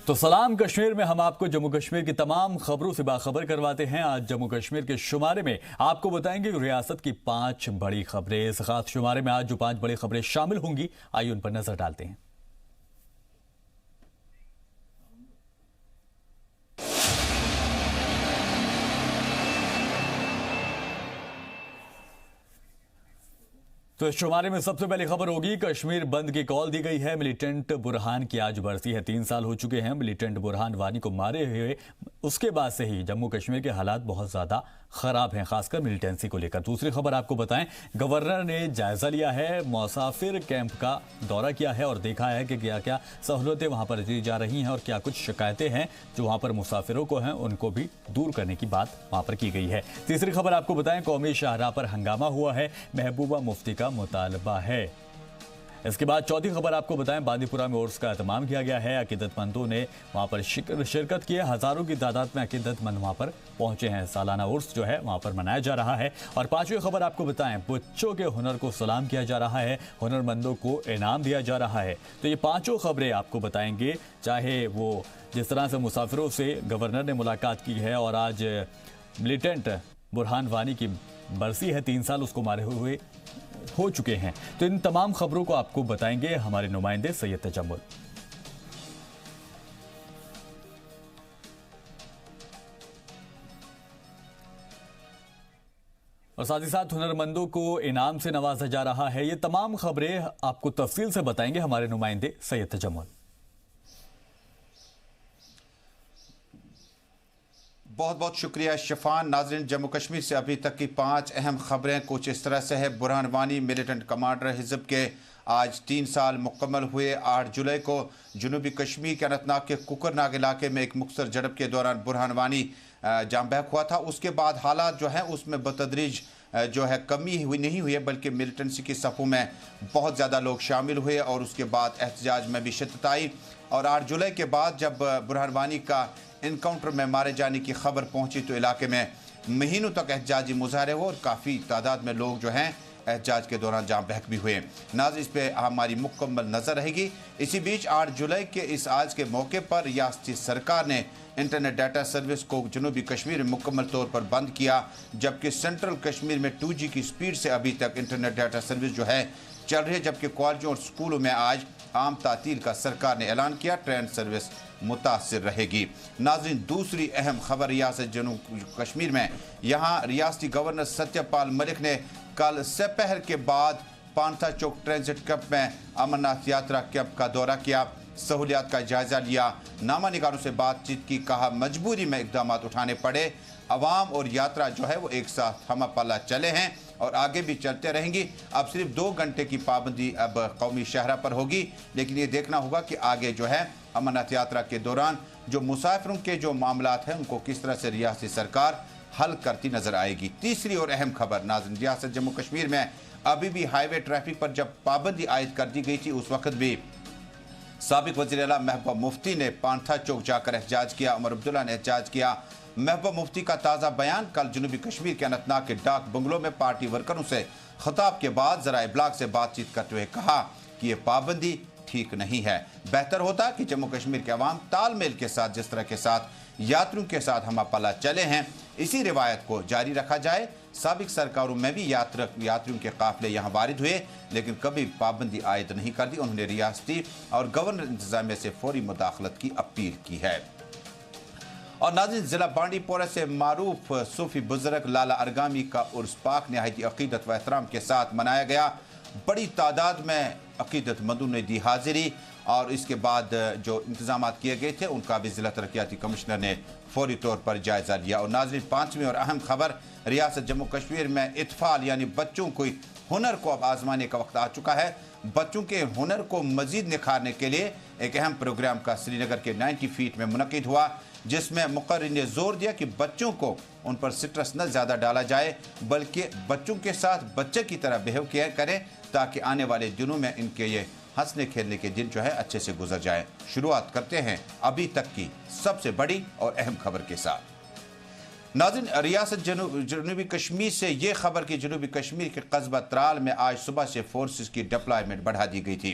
تو سلام کشمیر میں ہم آپ کو جموں کشمیر کی تمام خبروں سے باخبر کرواتے ہیں۔ آج جموں کشمیر کے شمارے میں آپ کو بتائیں گے ریاست کی 5 بڑی خبریں۔ اس خاص شمارے میں آج جو 5 بڑی خبریں شامل ہوں گی، آئیے ان پر نظر ڈالتے ہیں۔ تو اس شمارے میں سب سے پہلی خبر ہوگی کشمیر بند کی کال دی گئی ہے۔ ملیٹنٹ برہان کی آج برسی ہے۔ 3 سال ہو چکے ہیں ملیٹنٹ برہان وانی کو مارے ہوئے۔ اس کے بعد سے ہی جموں کشمیر کے حالات بہت زیادہ خراب ہیں، خاص کر ملیٹنسی کو لے کر۔ دوسری خبر آپ کو بتائیں، گورنر نے جائزہ لیا ہے، مسافر کیمپ کا دورہ کیا ہے اور دیکھا ہے کہ کیا کیا سہولتیں وہاں پر دی جا رہی ہیں اور کیا کچھ شکایتیں ہیں جو وہاں پر مسافروں کو ہیں، ان کو بھی دور کرنے کی بات وہاں پر کی گئی ہے۔ تیسری خبر آپ کو بتائیں، قومی شاہراہ پر ہنگامہ ہوا ہے، محبوبہ مفتی کا مطالبہ ہے۔ اس کے بعد چوتھی خبر آپ کو بتائیں، باندی پورہ میں عرس کا اہتمام کیا گیا ہے، عقیدت مندوں نے وہاں پر شرکت کی ہے، ہزاروں کی تعداد میں عقیدت مند وہاں پر پہنچے ہیں۔ سالانہ عرس جو ہے وہاں پر منایا جا رہا ہے۔ اور پانچویں خبر آپ کو بتائیں، بچوں کے ہنر کو سلام کیا جا رہا ہے، ہنر مندوں کو انعام دیا جا رہا ہے۔ تو یہ پانچوں خبریں آپ کو بتائیں گے، چاہے وہ جس طرح سے مسافروں سے گورنر نے ملاقات کی ہے اور آج ملیٹنٹ برہان وانی کی برسی ہے، 3 سال اس کو مارے ہوئے ہو چکے ہیں۔ تو ان تمام خبروں کو آپ کو بتائیں گے ہمارے نمائندے سید تجمل۔ اور ساتھ ہی ساتھ ہنرمندوں کو انعام سے نوازا جا رہا ہے۔ یہ تمام خبریں آپ کو تفصیل سے بتائیں گے ہمارے نمائندے سید تجمل۔ بہت بہت شکریہ شفان۔ ناظرین، جموں کشمیر سے ابھی تک کی 5 اہم خبریں کچھ اس طرح سے ہے۔ برہان وانی ملیٹنٹ کمانڈر حزب کے آج 3 سال مکمل ہوئے۔ 8 جولائی کو جنوبی کشمیر کے اننت ناگ کے ککرناگ علاقے میں ایک مختصر جھڑپ کے دوران برہان وانی جاں بحق ہوا تھا۔ اس کے بعد حالات جو ہیں اس میں بتدریج جو ہے کمی نہیں ہوئی ہے، بلکہ ملیٹنسی کی صفوں میں بہت زیادہ لوگ شامل ہوئے اور اس کے بعد احتجاج میں بھی شدت آئی۔ اور 8 جولائی کے بعد جب برہان وانی کا انکاؤنٹر میں مارے جانے کی خبر پہنچی تو علاقے میں مہینوں تک احتجاجی مظاہرے ہوئے اور کافی تعداد میں لوگ جو ہیں احتجاج کے دوران جاں بحق بھی ہوئے۔ ناظرین، اس پہ ہماری مکمل نظر رہے گی۔ اسی بیچ 8 جولائی کے اس آج کے موقع پر ریاستی سرکار نے انٹرنیٹ ڈیٹا سروس کو جنوبی کشمیر میں مکمل طور پر بند کیا، جبکہ سینٹرل کشمیر میں 2G کی سپیڈ سے ابھی تک انٹرنیٹ ڈیٹا سروس جو ہے چل رہی ہے، جبکہ کالجوں اور سکولوں میں آج عام تعطیل کا سرکار نے اعلان کیا، ٹرین سروس متاثر رہے گی۔ ناظرین، دوسری اہم خبر ریاست جنوب کشمیر میں، یہاں ریاستی گورنر ستیہ پال ملک نے کل سپہر کے بعد پانتھا چوک ٹرانزٹ کیمپ میں امرناتھ یاترا کیمپ کا دورہ کیا، سہولیات کا جائزہ لیا، نامہ نگاروں سے بات چیت کی، کہا مجبوری میں اقدامات اٹھانے پڑے، عوام اور یاترا جو ہے وہ ایک ساتھ ہمہ پلہ چلے ہیں اور آگے بھی چلتے رہیں گی۔ اب صرف 2 گھنٹے کی پابندی اب قومی شاہراہ پر ہوگی، لیکن یہ دیکھنا ہوگا کہ آگے جو ہے امرناتھ یاترا کے دوران جو مسافروں کے جو معاملات ہیں ان کو کس طرح سے ریاستی سرکار حل کرتی نظر آئے گی۔ تیسری اور اہم خبر، ناظرین، ریاست جموں کشمیر میں ابھی بھی ہائی وے ٹریفک پر جب پابندی عائد کر دی گئی تھی، اس وقت بھی سابق وزیر اعلیٰ محبوبہ مفتی نے پانتھا چوک جا کر احتجاج کیا، عمر عبداللہ نے احتجاج کیا۔ محبوبہ مفتی کا تازہ بیان کل جنوبی کشمیر کے اننت ناگ کے ڈاک بنگلوں میں پارٹی ورکروں سے خطاب کے بعد ذرائع ابلاغ سے بات چیت کرتے ہوئے کہا کہ یہ پابندی ٹھیک نہیں ہے، بہتر ہوتا کہ جموں کشمیر کے عوام تال میل کے ساتھ جس طرح کے ساتھ یاتریوں کے ساتھ ہمہ پلہ چلے ہیں، اسی روایت کو جاری رکھا جائے۔ سابق سرکاروں میں بھی یاتریوں کے قافلے یہاں وارد ہوئے لیکن کبھی پابندی عائد نہیں کر دی۔ انہوں نے ریاستی اور گورنر انتظامیہ سے فوری مداخلت کی اپیل کی ہے۔ اور ناظرین، ضلع بانڈی پورہ سے معروف صوفی بزرگ لالا ارگامی کا عرس پاک نہایت عقیدت و احترام کے ساتھ منایا گیا۔ بڑی تعداد میں عقیدت مندوں نے دی حاضری اور اس کے بعد جو انتظامات کیے گئے تھے ان کا بھی ضلع ترقیاتی کمشنر نے فوری طور پر جائزہ لیا۔ اور ناظرین، 5ویں اور اہم خبر، ریاست جموں کشمیر میں اطفال یعنی بچوں کو ہنر کو اب آزمانے کا وقت آ چکا ہے۔ بچوں کے ہنر کو مزید نکھارنے کے لیے ایک اہم پروگرام کا سری نگر کے 90 فیٹ میں منعقد ہوا، جس میں مقرر نے زور دیا کہ بچوں کو ان پر سٹرس نہ زیادہ ڈالا جائے بلکہ بچوں کے ساتھ بچے کی طرح بیہیو کیا کریں تاکہ آنے والے دنوں میں ان کے یہ ہنسنے کھیلنے کے دن جو ہے اچھے سے گزر جائے۔ شروعات کرتے ہیں ابھی تک کی سب سے بڑی اور اہم خبر کے ساتھ۔ ناظرین، ریاست جنوبی کشمیر سے یہ خبر کہ جنوبی کشمیر کے قصبہ ترال میں آج صبح سے فورسز کی ڈپلائمنٹ بڑھا دی گئی تھی۔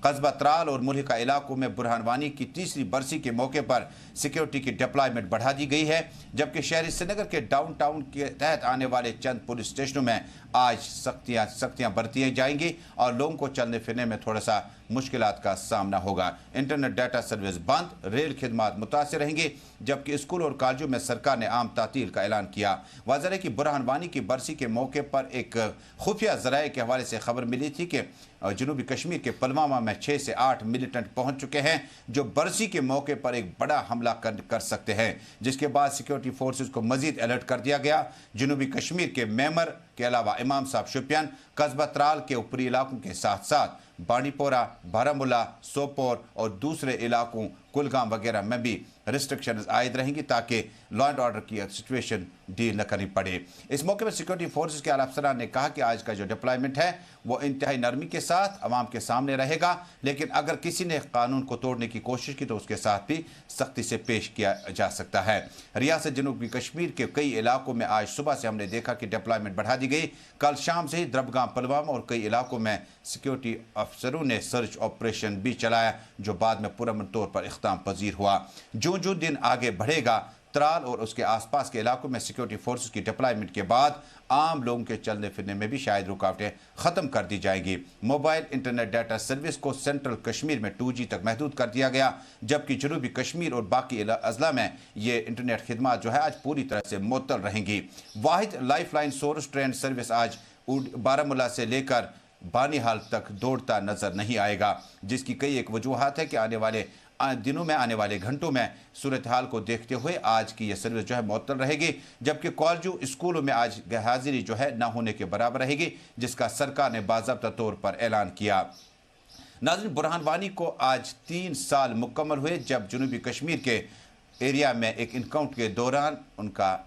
कस्बा त्राल और मुल्हिका इलाकों में बुरहान वानी की तीसरी बरसी के मौके पर सिक्योरिटी की डिप्लॉयमेंट बढ़ा दी गई है, जबकि शहरी श्रीनगर के डाउनटाउन के तहत आने वाले चंद पुलिस स्टेशनों में आज सख्तियां बरती जाएंगी और लोगों को चलने फिरने में थोड़ा सा मुश्किलात का सामना होगा। इंटरनेट डाटा सर्विस बंद, रेल खिदमात मुतासिर रहेंगी, जबकि स्कूल और कॉलेजों में सरकार ने आम तातील का ऐलान किया। वाज़ेह है कि बुरहान वानी की बरसी के मौके पर एक खुफिया ज़राए के हवाले से खबर मिली थी कि जनूबी कश्मीर के पुलवामा में 6 से 8 मिलिटेंट पहुंच चुके हैं, जो बरसी के मौके पर एक बड़ा हमला कर सकते हैं, जिसके बाद सिक्योरिटी फोर्सेस को मजीद अलर्ट कर दिया गया। जनूबी कश्मीर के मेमर के अलावा इमाम साहब शुपियान, कस्बा त्राल के ऊपरी इलाकों के साथ साथ बांडीपोरा, बारामूला, सोपोर और दूसरे इलाकों कुलगाम वगैरह में भी रिस्ट्रिक्शंस आयद रहेंगी ताकि लॉ एंड ऑर्डर की सिचुएशन डील न करनी पड़े। इस मौके पर सिक्योरिटी फोर्सेस के आला अफसरान ने कहा कि आज का जो डिप्लॉयमेंट है वो इंतहाई नरमी के साथ अवाम के सामने रहेगा, लेकिन अगर किसी ने कानून को तोड़ने की कोशिश की तो उसके साथ भी सख्ती से पेश किया जा सकता है। रियासत जनूबी कश्मीर के कई इलाकों में आज सुबह से हमने देखा कि डिप्लॉयमेंट बढ़ा दी गई। कल शाम से ही द्रबगाम, पुलवामा और कई इलाकों में सिक्योरिटी अफसरों ने सर्च ऑपरेशन भी चलाया, जो बाद में पुरअमन तौर पर इख्ताम पजीर हुआ। जो दिन आगे बढ़ेगा, त्राल और उसके आसपास के इलाकों में सिक्योरिटी फोर्सेस की डिप्लॉयमेंट के बाद आम लोगों के चलने फिरने में भी शायद रुकावटें खत्म कर दी जाएंगी। मोबाइल इंटरनेट डाटा सर्विस को सेंट्रल कश्मीर में 2G तक महदूद कर दिया गया, जबकि जनूबी कश्मीर और बाकी अजला में ये इंटरनेट खिदमत जो है आज पूरी तरह से मुअत्तल रहेंगी। वाहिद लाइफलाइन सोर्स ट्रेन सर्विस आज बारामूला से लेकर बानीहाल तक दौड़ता नजर नहीं आएगा, जिसकी कई एक वजूहात है कि आने वाले दिनों में, आने वाले घंटों में सूरत हाल को देखते हुए आज की यह सर्विस जो है मुअत्तल रहेगी, जबकि कॉलेजों, स्कूलों में आज हाजिरी जो है ना होने के बराबर रहेगी, जिसका सरकार ने बाज़ाब्ता तौर पर ऐलान किया। नाज़रीन, बुरहान वानी को आज 3 साल मुकम्मल हुए जब जनूबी कश्मीर के एरिया में एक इनकाउंटर के दौरान उनका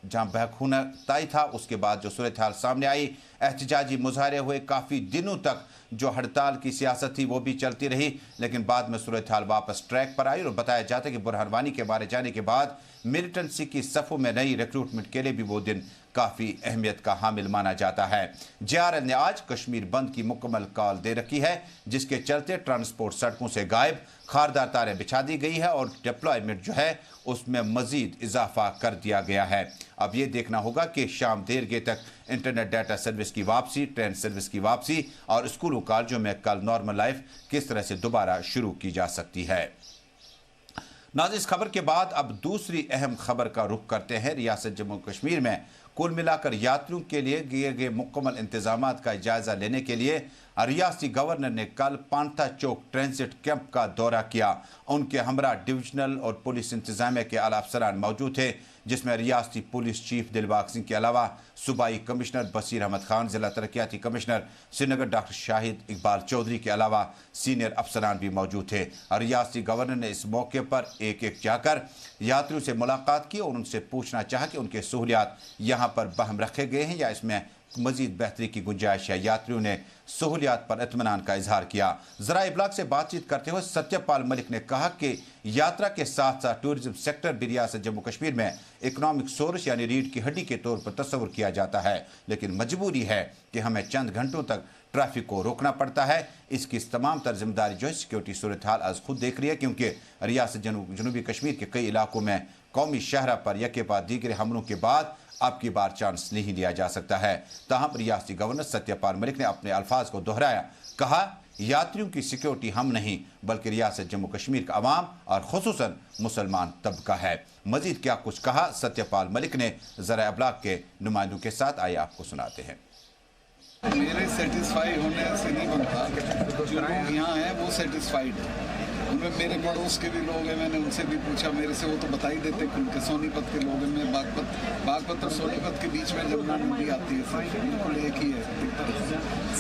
जहाँ बहखूना ताई था, उसके बाद जो सूरत हाल सामने आई, एहतजाजी मुजाहरे हुए, काफ़ी दिनों तक जो हड़ताल की सियासत थी वो भी चलती रही, लेकिन बाद में सूरत हाल वापस ट्रैक पर आई और बताया जाता है कि बुरहान वानी के मारे जाने के बाद मिलिटेंसी की सफ़ों में नई रिक्रूटमेंट के लिए भी वो दिन काफ़ी अहमियत का हामिल माना जाता है। JRL ने आज कश्मीर बंद की मुकम्मल कॉल दे रखी है, जिसके चलते ट्रांसपोर्ट सड़कों से गायब, खारदार तारें बिछा दी गई है और डिप्लॉयमेंट जो है उसमें मजीद इजाफा कर दिया गया है। अब ये देखना होगा कि शाम देर गे तक इंटरनेट डाटा सर्विस की वापसी, ट्रेन सर्विस की वापसी और स्कूलों कॉलेजों में कल नॉर्मल लाइफ किस तरह से दोबारा शुरू की जा सकती है। नाज़रीन, इस खबर के बाद अब दूसरी अहम खबर का रुख करते हैं। रियासत जम्मू कश्मीर में कुल मिलाकर यात्रियों के लिए किए गए मुकम्मल इंतजामात का जायजा लेने के लिए रियासती गवर्नर ने कल पांथा चौक ट्रांजिट कैंप का दौरा किया। उनके हमरा डिविजनल और पुलिस इंतजामिया के आला अफसरान मौजूद थे, जिसमें रियासती पुलिस चीफ दिलबाग सिंह के अलावा सूबाई कमिश्नर बशीर अहमद खान, जिला तरक्याती कमिश्नर श्रीनगर डॉक्टर शाहिद इकबाल चौधरी के अलावा सीनियर अफसरान भी मौजूद थे। रियासती गवर्नर ने इस मौके पर एक एक जाकर यात्रियों से मुलाकात की और उनसे पूछना चाहा कि उनके सहूलियात यहाँ पर बहम रखे गए हैं या इसमें मजीद बेहतरी की गुंजाइश है। यात्रियों ने सहूलियात पर इत्मीनान का इजहार किया। ज़रा इब्लाग से बातचीत करते हुए सत्यपाल मलिक ने कहा कि यात्रा के साथ साथ टूरिज्म सेक्टर भी रियासत जम्मू कश्मीर में इकनॉमिक सोर्स यानी रीढ़ की हड्डी के तौर पर तस्वुर किया जाता है, लेकिन मजबूरी है कि हमें चंद घंटों तक ट्रैफिक को रोकना पड़ता है। इसकी तमाम तर जिम्मेदारी जो है सिक्योरिटी सूरत हाल आज खुद देख रही है, क्योंकि रियासत जनूबी कश्मीर के कई इलाकों में कौमी शहरा पर यके बाद दीगर हमलों के बाद अब की बार चांस नहीं लिया जा सकता है। ताहम रियासती गवर्नर सत्यपाल मलिक ने अपने अल्फाज को दोहराया, कहा यात्रियों की सिक्योरिटी हम नहीं बल्कि रियासत जम्मू कश्मीर का अवाम और खुसूसन मुसलमान तबका है। मजीद क्या कुछ कहा सत्यपाल मलिक ने, ज़रा इब्लाग के नुमाइंदों के साथ आइए आपको सुनाते हैं। मेरे सेटिस्फाई होने से नहीं बनता, जो लोग यहाँ हैं वो सेटिस्फाइड है। उनमें मेरे पड़ोस के भी लोग हैं, मैंने उनसे भी पूछा, मेरे से वो तो बता ही देते कि उनके सोनीपत के लोग हैं। मैं बागपत और सोनीपत के बीच में जमुना नदी आती है, सिर्फ बिल्कुल एक ही है।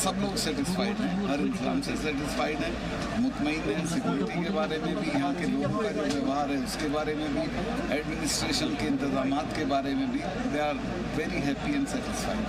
सब लोग सेटिस्फाइड हैं, हर इंसान से सेटिस्फाइड हैं, मुतमईन हैं। सिक्योरिटी के बारे में भी, यहाँ के लोगों का जो व्यवहार है उसके बारे में भी, एडमिनिस्ट्रेशन के इंतजाम के बारे में भी, they are very happy and satisfied.